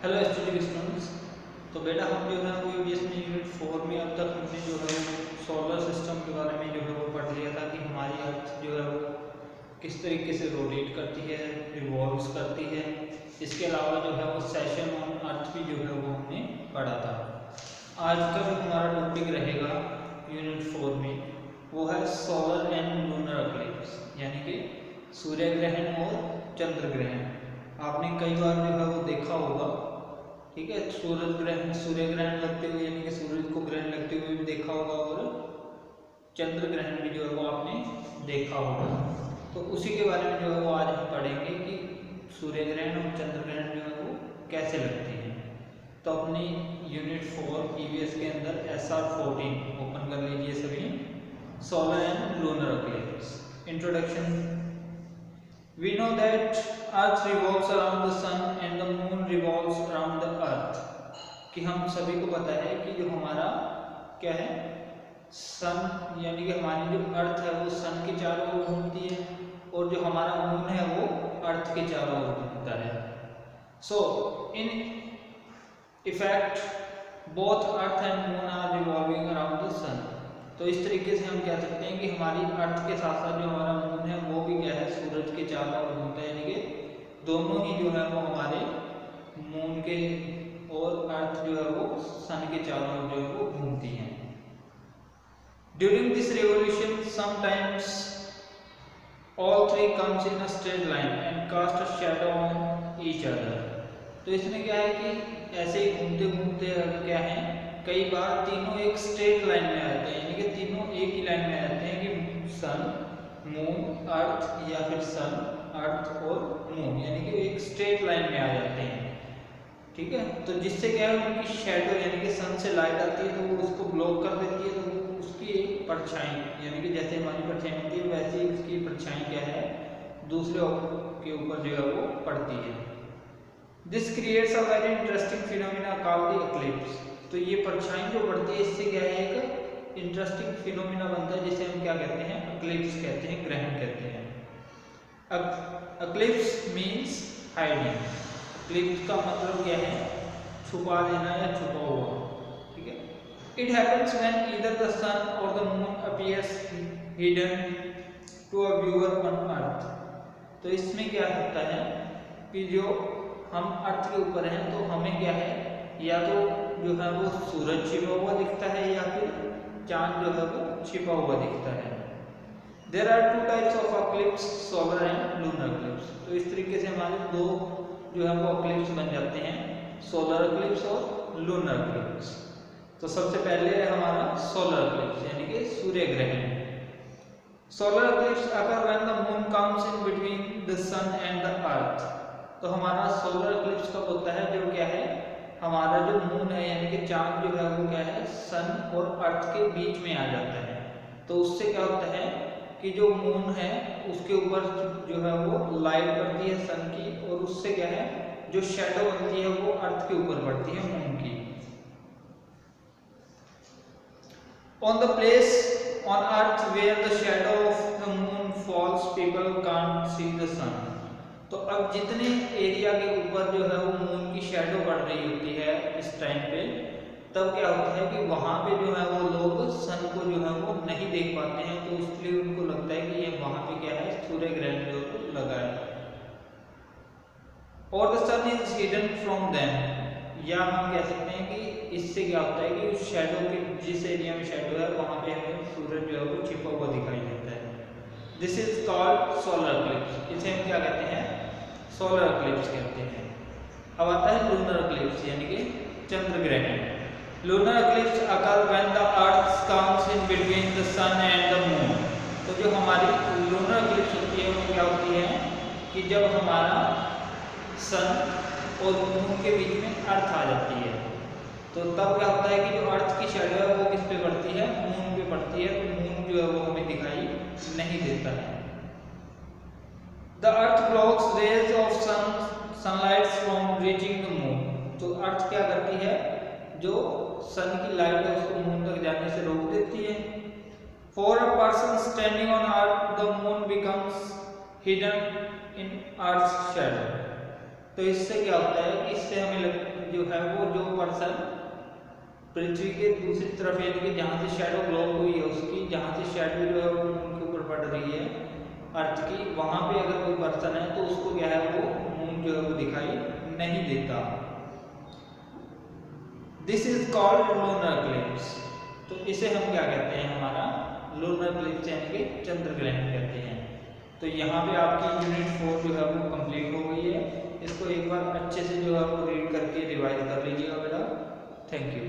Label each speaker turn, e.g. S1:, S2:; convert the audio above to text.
S1: Hello एचटीडी students. तो बेटा हम जो है वो यूपीएससी में यूनिट 4 में अब तक हमने जो है वो सोलर सिस्टम के बारे में जो है वो पढ़ लिया था कि हमारी अर्थ जो है वो किस तरीके से रोटेट करती है, रिवॉल्व्स करती है। इसके अलावा जो है वो सेशन ऑन अर्थ भी जो है वो हमने पढ़ा था। आज का जो हमारा टॉपिक रहेगा यूनिट 4 में वो है सोलर एंड लूनर एक्लिप्स, यानी कि सूर्य ग्रहण और चंद्र ग्रहण। आपने कई बार जो है वो देखा होगा, ठीक है, सूर्य ग्रहण लगते हुए यानी कि सूरज को ग्रहण लगते हुए भी देखा होगा और चंद्र ग्रहण भी जो है वो आपने देखा होगा। तो उसी के बारे में जो है वो आज हम पढ़ेंगे कि सूर्य ग्रहण और चंद्र ग्रहण जो है वो कैसे लगते हैं। तो अपनी यूनिट 4 ईवीएस के अंदर SR14 ओपन कर लीजिए सभी। Solar and lunar eclipse. Introduction. We know that Earth revolves around the sun and the moon revolves around the Earth। कि हम सभी को पता है कि जो हमारा क्या है, सन यानी कि हमारी जो अर्थ है वो सन के चारों ओर घूमती है और जो हमारा मून है वो अर्थ के चारों ओर घूमता है। So in effect both earth and moon are revolving around the sun. तो इस तरीके से हम कह सकते हैं कि हमारी अर्थ के साथ साथ जो हमारा मून है वो भी क्या है, सूरज के चारों ओर घूमता है, यानी कि दोनों ही जो है वो हमारे मून के और अर्थ जो है वो सन के चारों ओर जो है वो घूमती हैं। During this revolution sometimes all three comes in a straight line and cast a shadow on each other. तो इसमें क्या है कि ऐसे ही घूमते घूमते क्या है, कई बार तीनों एक स्ट्रेट लाइन में आते हैं, यानी कि तीनों एक ही लाइन में आते हैं कि सन मून अर्थ या फिर सन अर्थ और मून, यानी कि एक स्ट्रेट लाइन में आ जाते हैं। ठीक है, तो जिससे क्या है उनकी शैडो यानी कि सन से लाइट आती है तो वो उसको ब्लॉक कर देती है, तो उसकी एक परछाई यानी कि जैसे हमारी परछाई होती है वैसे ही उसकी परछाई क्या है दूसरे के ऊपर जो है वो पड़ती है। This creates a very interesting phenomena called the eclipse. तो ये परछाई जो पड़ती है इससे क्या है एक इंटरेस्टिंग फिनोमिना बनता है जिसे हम क्या कहते हैं, एक्लिप्स कहते हैं, ग्रहण कहते हैं। Eclipse means hiding. एक्लिप्स का मतलब क्या है, छुपा देना या छुपा हुआ। ठीक है, it happens when either the sun or the moon appears hidden to a viewer on earth. तो इसमें क्या होता है कि जो हम अर्थ के ऊपर हैं तो हमें क्या है, या तो जो है वो सूरज छिपा हुआ दिखता है या फिर चांद जो है वो छिपा हुआ दिखता है। There are two types of eclipse, solar and lunar eclipse. तो इस तरीके से हमारे दो जो है वो एक्लिप्स बन जाते हैं, सोलर एक्लिप्स और लूनर एक्लिप्स। तो सबसे पहले है हमारा सोलर एक्लिप्स यानी कि सूर्य ग्रहण। Solar eclipse occur when the moon comes in between the sun and the earth. तो हमारा सोलर एक्लिप्स कब होता है, जो क्या है हमारा जो मून है यानी कि चांद जो है वो क्या है सन और अर्थ के बीच में आ जाता है। तो उससे क्या होता है कि जो मून है उसके ऊपर जो है वो लाइट पड़ती है सन की, और उससे क्या है जो शैडो बनती है वो अर्थ के ऊपर पड़ती है मून की। On the place on earth where the shadow of the moon falls people can't see the sun. तो अब जितने एरिया के ऊपर जो है वो मून की शैडो पड़ रही होती है इस टाइम पे, तब क्या होता है कि वहां पे जो है वो लोग सन को जो है वो नहीं देख पाते हैं, तो इसलिए उनको लगता है कि ये वहां पे क्या है सूर्य ग्रहण जो लगा है। और the sun is hidden from them, या हम कह सकते हैं कि इससे क्या होता है कि उस शैडो के जिस एरिया में शैडो है वहां पे हमें सूरज जो है वो छिपा हुआ दिखाई देता है। This is called solar eclipse. इसे हम क्या कहते हैं, सोलर एक्लिप्स कहते हैं। अब आता है लूनर एक्लिप्स यानी कि चंद्र ग्रहण। Lunar eclipse occur when the earth comes in between the sun and the moon. तो जो हमारी लूनर एक्लिप्स होती है वो क्या होती है कि जब हमारा सन और मून के बीच में अर्थ आ जाती है, तो तब क्या होता है कि जो अर्थ की शैडो है वो किस पे पड़ती है, मून पे पड़ती है, तो मून जो है वो हमें दिखाई नहीं देता है। The earth blocks rays of sunlight from reaching the moon। तो अर्थ क्या करती है, जो सन की लाइट है उसको मून तक जाने से रोक देती है। For a person standing on earth, the moon becomes hidden in earth's shadow। तो इससे क्या होता है कि इससे हमें जो है वो जो पर्सन पृथ्वी के दूसरी तरफ यानी कि जहाँ से शैडो ब्लॉक हुई है उसकी, जहाँ से शैडो जो है वो मून के ऊपर पड़ रही है अर्थ की, वहाँ पे अगर कोई पर्सन है तो उसको क्या है वो मून जो है वो दिखाई नहीं देता। This is called lunar Eclipse. तो इसे हम क्या कहते हैं, हमारा लूनर इक्लिप्स यानी कि चंद्र ग्रहण कहते हैं। तो यहाँ पे आपकी यूनिट 4 जो है वो कंप्लीट हो गई है। इसको एक बार अच्छे से जो है वो रीड करके रिवाइज कर लीजिएगा बेटा। Thank you.